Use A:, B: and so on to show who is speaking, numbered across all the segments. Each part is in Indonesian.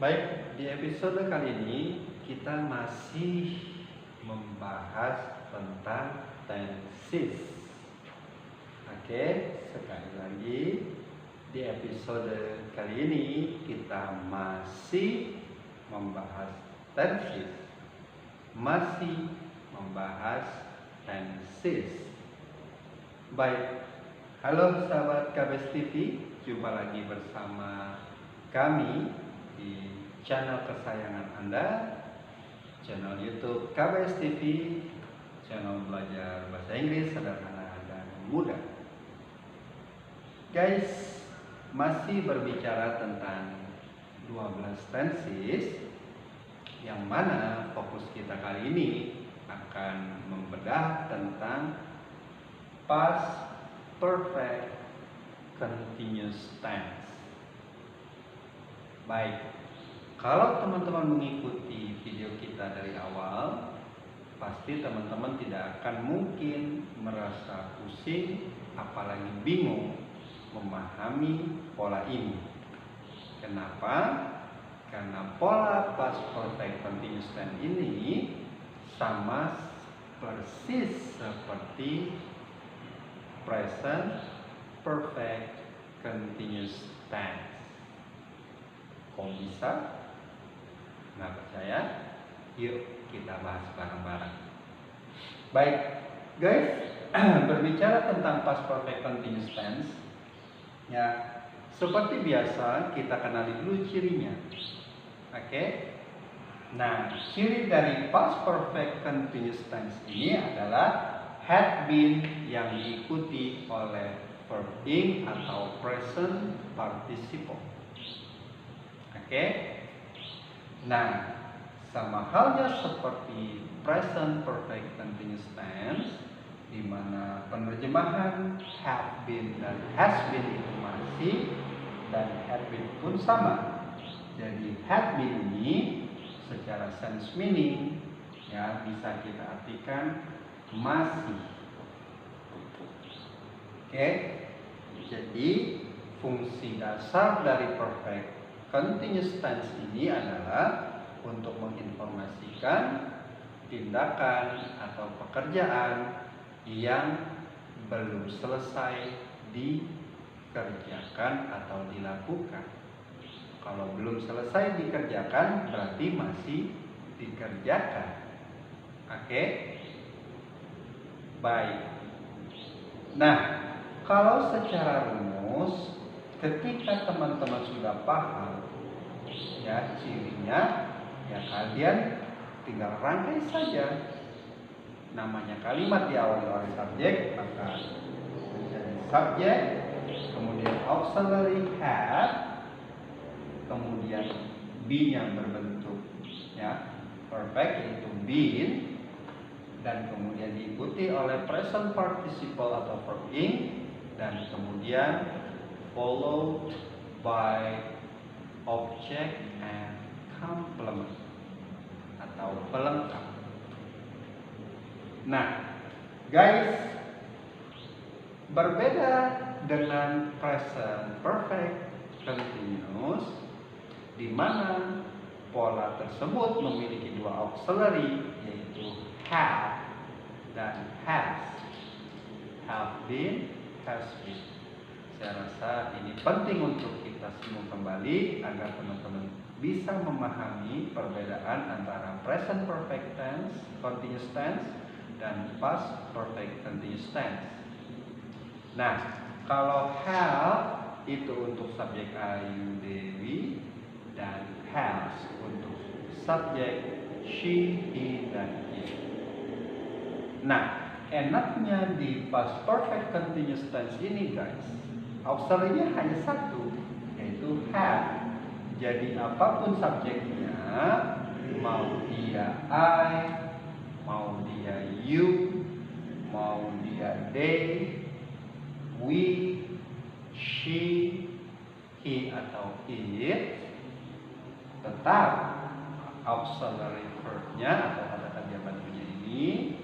A: Baik, di episode kali ini kita masih membahas tentang tenses. Oke, sekali lagi di episode kali ini kita masih membahas tenses. Masih membahas tenses. Baik, halo sahabat KBS TV, jumpa lagi bersama kami di channel kesayangan Anda, channel YouTube KBS TV, channel belajar bahasa Inggris sederhana dan mudah. Guys, masih berbicara tentang 12 tenses, yang mana fokus kita kali ini akan membedah tentang past perfect continuous tense. Baik, kalau teman-teman mengikuti video kita dari awal, pasti teman-teman tidak akan mungkin merasa pusing, apalagi bingung memahami pola ini. Kenapa? Karena pola past perfect continuous tense ini sama persis seperti present perfect continuous tense. Kok bisa? Nggak percaya? Yuk kita bahas bareng-bareng. Baik, guys, berbicara tentang past perfect continuous tense, ya seperti biasa kita kenali dulu cirinya. Oke? Nah, ciri dari past perfect continuous tense ini adalah had been yang diikuti oleh verb ing atau present participle. Oke? Nah, sama halnya seperti present perfect continuous tense, di mana penerjemahan have been dan has been itu masih, dan had been pun sama. Jadi had been ini secara sense meaning ya bisa kita artikan masih. Oke? Jadi fungsi dasar dari perfect continuous tense ini adalah untuk menginformasikan tindakan atau pekerjaan yang belum selesai dikerjakan atau dilakukan. Kalau belum selesai dikerjakan berarti masih dikerjakan. Oke? Baik. Nah, kalau secara rumus ketika teman-teman sudah paham ya cirinya, ya kalian tinggal rangkai saja. Namanya kalimat diawali oleh subjek, maka menjadi subjek, kemudian auxiliary have, kemudian be yang berbentuk ya perfect yaitu been, dan kemudian diikuti oleh present participle atau verb ing, dan kemudian followed by object and complement atau pelengkap. Nah, guys, berbeda dengan present perfect continuous, di mana pola tersebut memiliki dua auxiliary yaitu have dan has. Have been, has been. Saya rasa ini penting untuk kita semua kembali agar teman-teman bisa memahami perbedaan antara present perfect tense, continuous tense, dan past perfect continuous tense. Nah, kalau have itu untuk subjek I, you, they, we, dan has untuk subjek she, he, dan it. Nah, enaknya di past perfect continuous tense ini guys, auxiliary-nya hanya satu, yaitu have. Jadi apapun subjeknya, mau dia I, mau dia you, mau dia they, we, she, he atau it, tetap auxiliary verb-nya atau kata kerja bantunya ini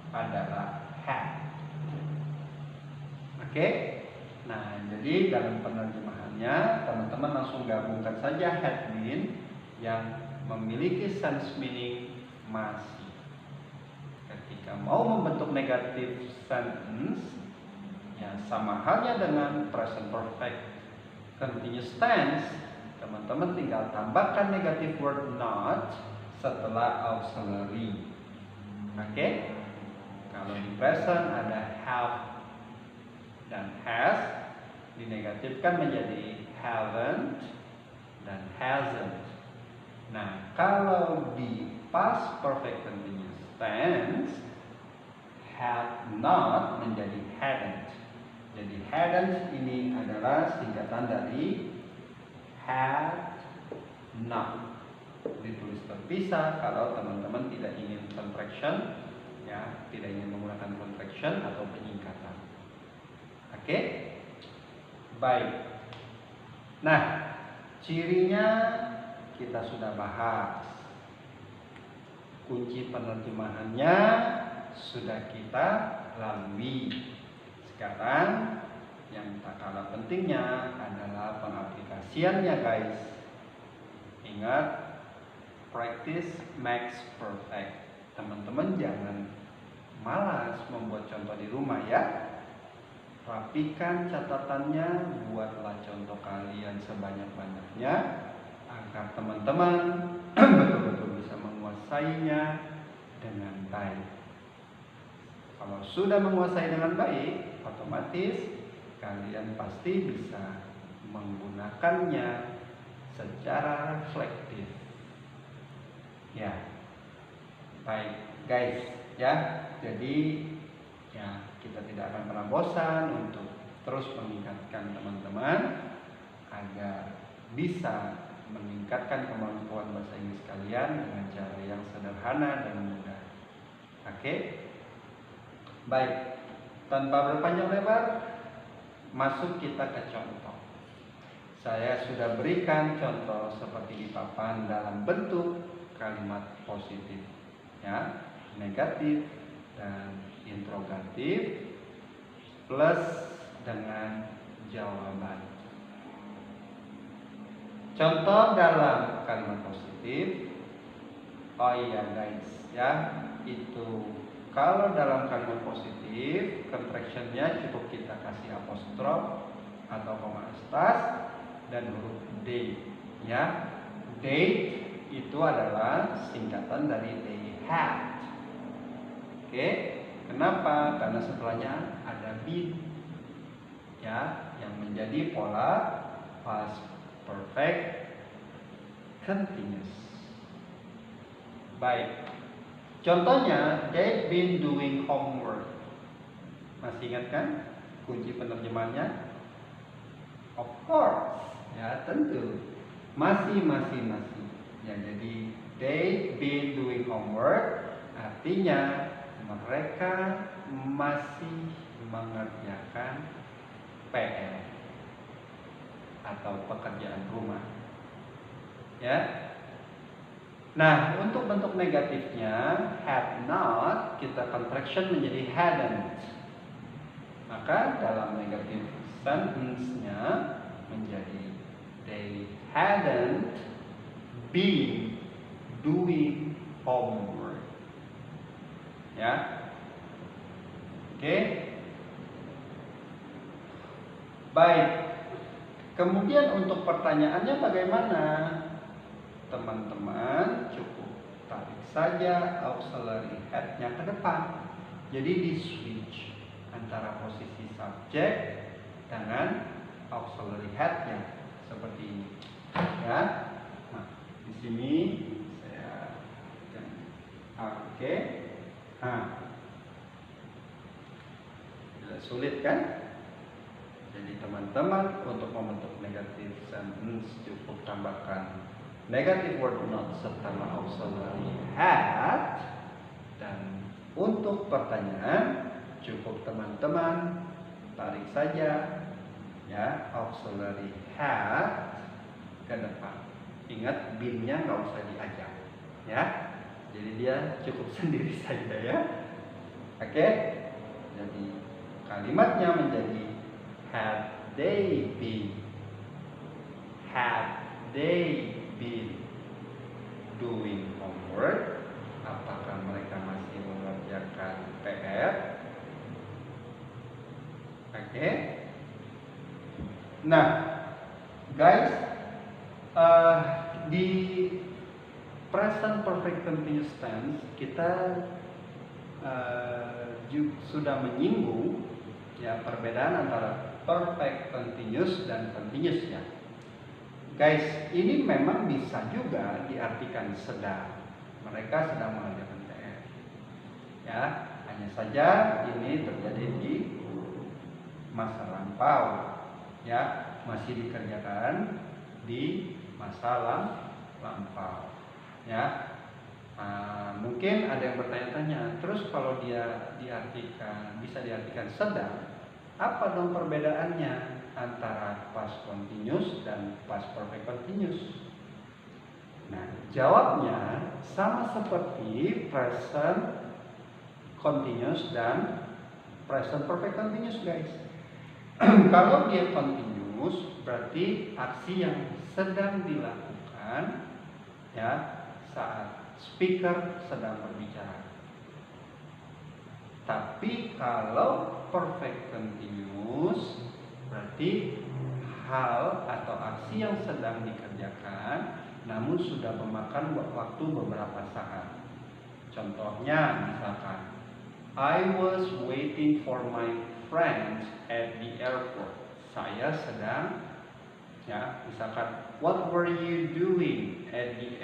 A: adalah have. Oke? Nah, jadi dalam penerjemahannya teman-teman langsung gabungkan saja had been yang memiliki sense meaning masih. Ketika mau membentuk negative sentence, ya sama halnya dengan present perfect continuous tense, teman-teman tinggal tambahkan negative word not setelah auxiliary. Oke? Kalau di present ada have dan has, dinegatifkan menjadi haven't dan hasn't. Nah, kalau di past perfect continuous tense, have not menjadi hadn't. Jadi hadn't ini adalah singkatan dari had not. Ditulis terpisah kalau teman-teman tidak ingin contraction, ya, tidak ingin menggunakan contraction atau penyingkatan. Oke? Baik. Nah, cirinya kita sudah bahas. Kunci penerjemahannya sudah kita lalui. Sekarang yang tak kalah pentingnya adalah pengaplikasiannya, guys. Ingat, practice makes perfect. Teman-teman jangan malas membuat contoh di rumah ya. Rapikan catatannya, buatlah contoh kalian sebanyak-banyaknya agar teman-teman betul-betul bisa menguasainya dengan baik. Kalau sudah menguasai dengan baik, otomatis kalian pasti bisa menggunakannya secara reflektif. Ya, baik guys ya. Jadi ya, kita tidak akan pernah bosan untuk terus meningkatkan teman-teman agar bisa meningkatkan kemampuan bahasa Inggris kalian dengan cara yang sederhana dan mudah. Oke? Baik, tanpa berpanjang lebar, masuk kita ke contoh. Saya sudah berikan contoh seperti di papan dalam bentuk kalimat positif, ya, negatif dan interrogatif plus dengan jawaban. Contoh dalam kalimat positif, oh iya guys ya, itu kalau dalam kalimat positif contractionnya cukup kita kasih apostrof atau koma astas dan huruf D ya. Date itu adalah singkatan dari they had. Oke, kenapa? Karena setelahnya ada been ya, yang menjadi pola past perfect continuous. Baik, contohnya they've been doing homework. Masih ingat kan kunci penerjemahannya? Of course, ya tentu. Masih. Ya, jadi they've been doing homework artinya mereka masih mengerjakan PR atau pekerjaan rumah. Ya. Nah, untuk bentuk negatifnya had not kita contraction menjadi hadn't. Maka dalam negative sentence-nya menjadi they hadn't been doing homework. Ya. Oke. Baik. Kemudian untuk pertanyaannya bagaimana? Teman-teman cukup tarik saja auxiliary had-nya ke depan. Jadi di switch antara posisi subjek dengan auxiliary had-nya seperti ini. Ya. Nah, di sini saya oke. Nah. Sulit kan? Jadi teman-teman untuk membentuk negative sentence cukup tambahkan negative word not setelah auxiliary had, dan untuk pertanyaan cukup teman-teman tarik saja ya auxiliary had ke depan. Ingat been-nya nggak usah diajak ya. Jadi dia cukup sendiri saja ya. Oke? Jadi kalimatnya menjadi had they been. Had they been. doing homework? Apakah mereka masih mengerjakan PR? Oke. Nah, guys, di present perfect continuous tense kita sudah menyinggung ya perbedaan antara perfect continuous dan continuous ya. Guys, ini memang bisa juga diartikan sedang. Mereka sedang mengerjakan PR. Ya, hanya saja ini terjadi di masa lampau. Ya, masih dikerjakan di masa lampau. Ya, mungkin ada yang bertanya-tanya, terus kalau dia bisa diartikan sedang, apa dong perbedaannya antara past continuous dan past perfect continuous? Nah, jawabnya sama seperti present continuous dan present perfect continuous, guys. Kalau dia continuous, berarti aksi yang sedang dilakukan ya saat speaker sedang berbicara. Tapi kalau perfect continuous berarti hal atau aksi yang sedang dikerjakan namun sudah memakan waktu beberapa saat. Contohnya misalkan I was waiting for my friends at the airport. Saya sedang ya, misalkan what were you doing at the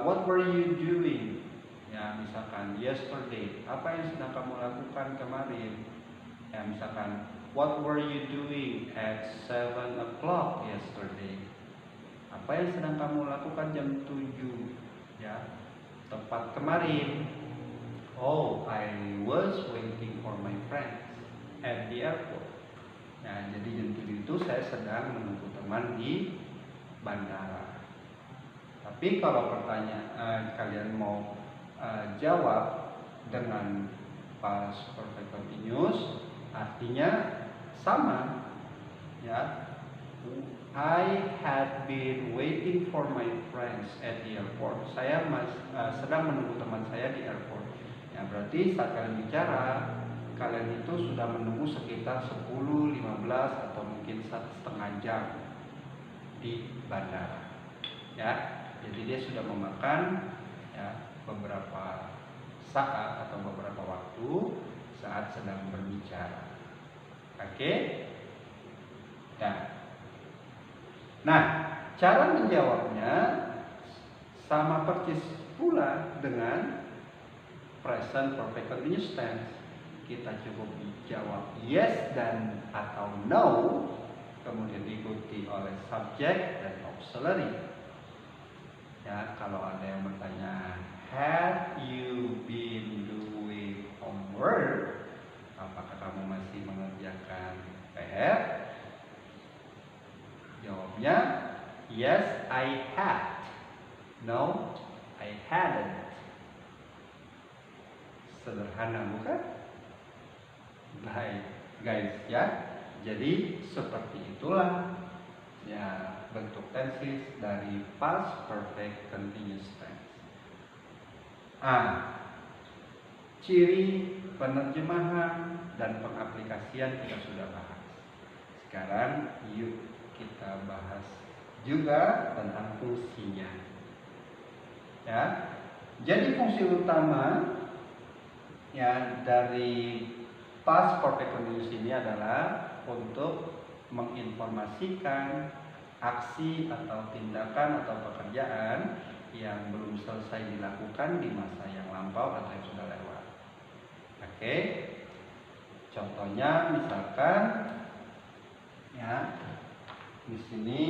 A: what were you doing? Ya, misalkan yesterday. Apa yang sedang kamu lakukan kemarin? Ya, misalkan what were you doing at 7 o'clock yesterday? Apa yang sedang kamu lakukan jam 7 ya, tepat kemarin? Oh, I was waiting for my friends at the airport. Nah, jadi jam 7 itu saya sedang menunggu teman di bandara. Tapi kalau pertanyaan kalian mau jawab dengan past perfect continuous, artinya sama ya. I had been waiting for my friends at the airport. Saya sedang menunggu teman saya di airport. Ya, berarti saat kalian bicara, kalian itu sudah menunggu sekitar 10, 15 atau mungkin 1,5 jam di bandara. Ya, jadi dia sudah memakan ya beberapa saat atau beberapa waktu saat sedang berbicara. Oke? Nah, cara menjawabnya sama persis pula dengan present perfect continuous tense. Kita cukup jawab yes dan atau no, kemudian diikuti oleh subject dan auxiliary. Ya, kalau ada yang bertanya, have you been doing homework? Apakah kamu masih mengerjakan PR? Jawabnya yes, I had. No, I hadn't. Sederhana bukan? Baik, guys ya. Jadi seperti itulah ya bentuk tenses dari past perfect continuous tense. Ciri penerjemahan dan pengaplikasian kita sudah bahas. Sekarang yuk kita bahas juga tentang fungsinya. Ya. Jadi fungsi utama ya dari past perfect continuous ini adalah untuk menginformasikan aksi atau tindakan atau pekerjaan yang belum selesai dilakukan di masa yang lampau atau yang sudah lewat. Oke. Contohnya misalkan ya di sini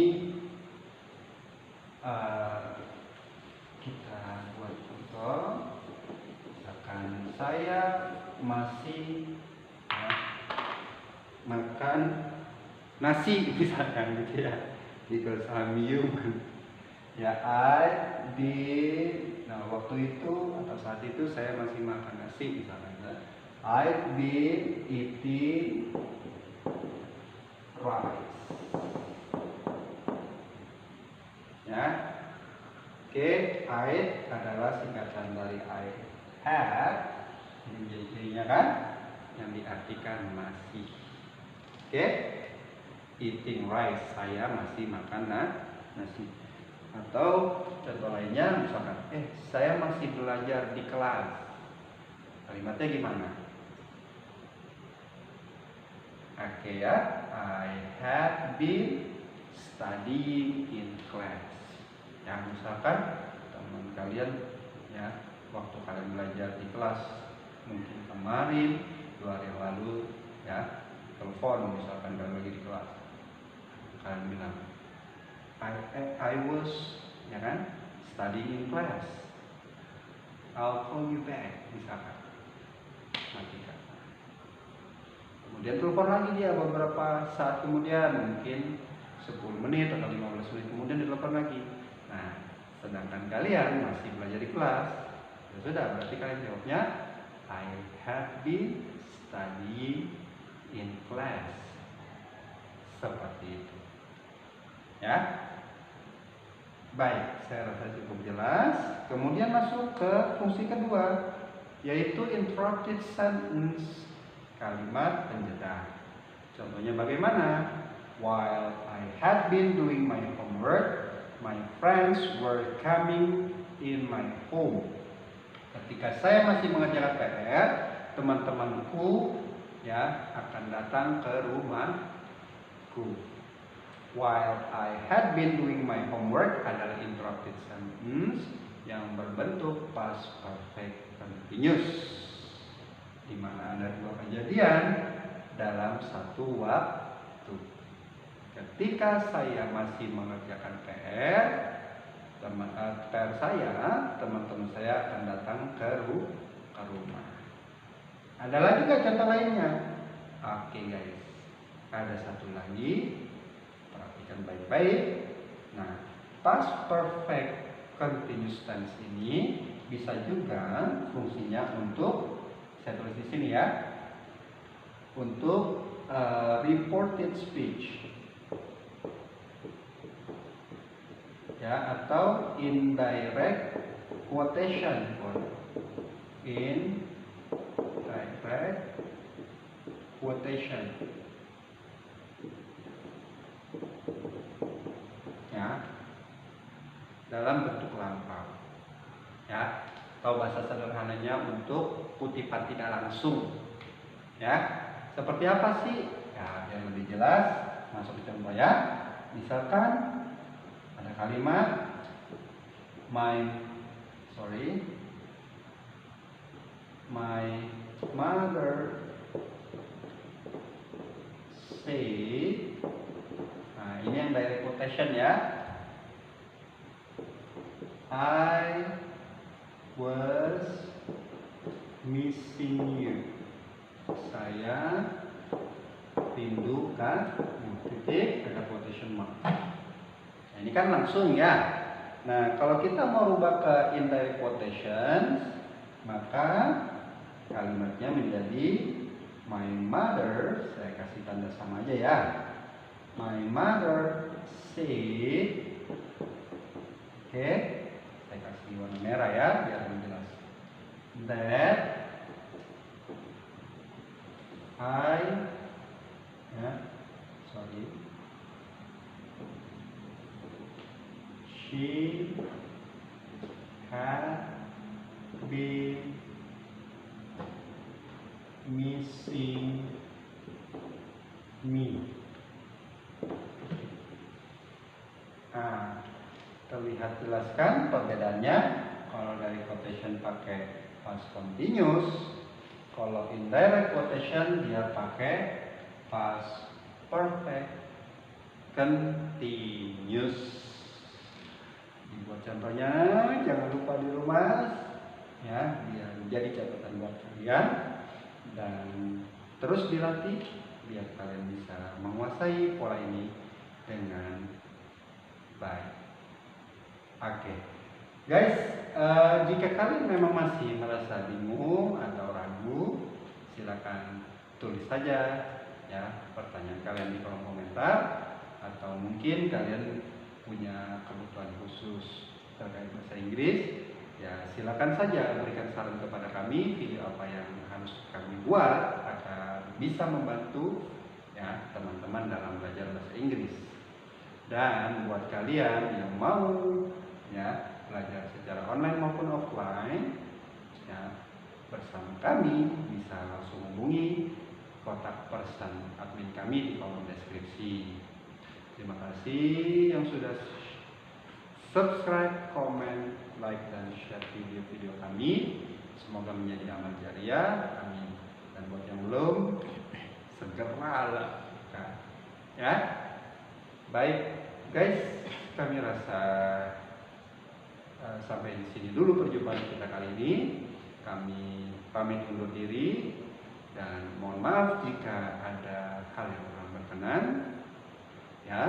A: kita buat contoh. Misalkan saya masih makan nasi misalkan gitu ya, because I'm human ya. Waktu itu atau saat itu saya masih makan nasi misalkan ya. I've been eating rice ya. Oke, I adalah singkatan dari I had, ini jadi kan, yang diartikan masih. Oke, eating rice, saya masih makan nasi. Atau contoh lainnya misalkan, saya masih belajar di kelas. Kalimatnya gimana? Oke ya, I had been studying in class. Ya, misalkan teman kalian ya, waktu kalian belajar di kelas, mungkin kemarin 2 hari yang lalu ya, telepon misalkan kalian lagi di kelas, kalian bilang I was ya kan studying in class, I'll call you back misalkan, matikan. Kemudian telepon lagi dia beberapa saat kemudian, mungkin 10 menit atau 15 menit kemudian ditelepon lagi. Nah, sedangkan kalian masih belajar di kelas, ya sudah, berarti kalian jawabnya I have been studying in class. Seperti itu. Ya. Baik, saya rasa cukup jelas. Kemudian masuk ke fungsi kedua, yaitu interrupted sentence, kalimat penjeda. Contohnya bagaimana? While I had been doing my homework, my friends were coming in my home. Ketika saya masih mengerjakan PR, teman-temanku ya akan datang ke rumahku. While I had been doing my homework adalah interrupted sentence yang berbentuk past perfect continuous, di mana ada 2 kejadian dalam satu waktu. Ketika saya masih mengerjakan PR, teman-teman saya akan datang ke rumah. Ada lagi nggak contoh lainnya? Oke guys, ada satu lagi, perhatikan baik-baik. Nah, past perfect continuous tense ini bisa juga fungsinya untuk, saya tulis di sini ya, untuk reported speech ya, atau indirect quotation. Indirect quotation ya, dalam bentuk lampau ya, atau bahasa sederhananya untuk kutipan tidak langsung ya. Seperti apa sih ya, biar lebih jelas masuk ke contoh ya. Misalkan ada kalimat my mother said. Nah, ini yang direct quotation ya. I was missing you. Saya rindu titik, ada quotation mark. Nah, ini kan langsung ya. Nah, kalau kita mau rubah ke indirect quotation, maka kalimatnya menjadi my mother, saya kasih tanda sama aja ya. My mother said, oke, saya kasih warna merah ya biar lebih jelas. That she had been missing me. Nah, terlihat jelaskan perbedaannya. Kalau dari quotation pakai past continuous, kalau indirect quotation dia pakai past perfect continuous. Dibuat contohnya, jangan lupa di rumah ya, biar menjadi catatan buat kalian, dan terus dilatih biar kalian bisa menguasai pola ini dengan baik. Oke, guys, jika kalian memang masih merasa bingung atau ragu, silakan tulis saja ya pertanyaan kalian di kolom komentar, atau mungkin kalian punya kebutuhan khusus terkait bahasa Inggris, ya silakan saja berikan saran kepada kami video apa yang harus kami buat agar bisa membantu ya teman-teman dalam belajar bahasa Inggris. Dan buat kalian yang mau ya belajar secara online maupun offline ya bersama kami, bisa langsung hubungi kontak person admin kami di kolom deskripsi. Terima kasih yang sudah subscribe, komen, like, dan share video-video kami. Semoga menjadi amal jariah. Amin. Dan buat yang belum, segera lakukan. Ya, baik guys, kami rasa sampai di sini dulu perjumpaan kita kali ini. Kami pamit undur diri dan mohon maaf jika ada hal yang kurang berkenan. Ya,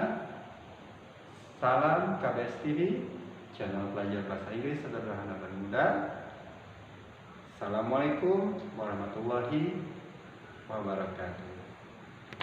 A: salam KBS TV, channel belajar bahasa Inggris sederhana dan mudah. Assalamualaikum warahmatullahi wabarakatuh.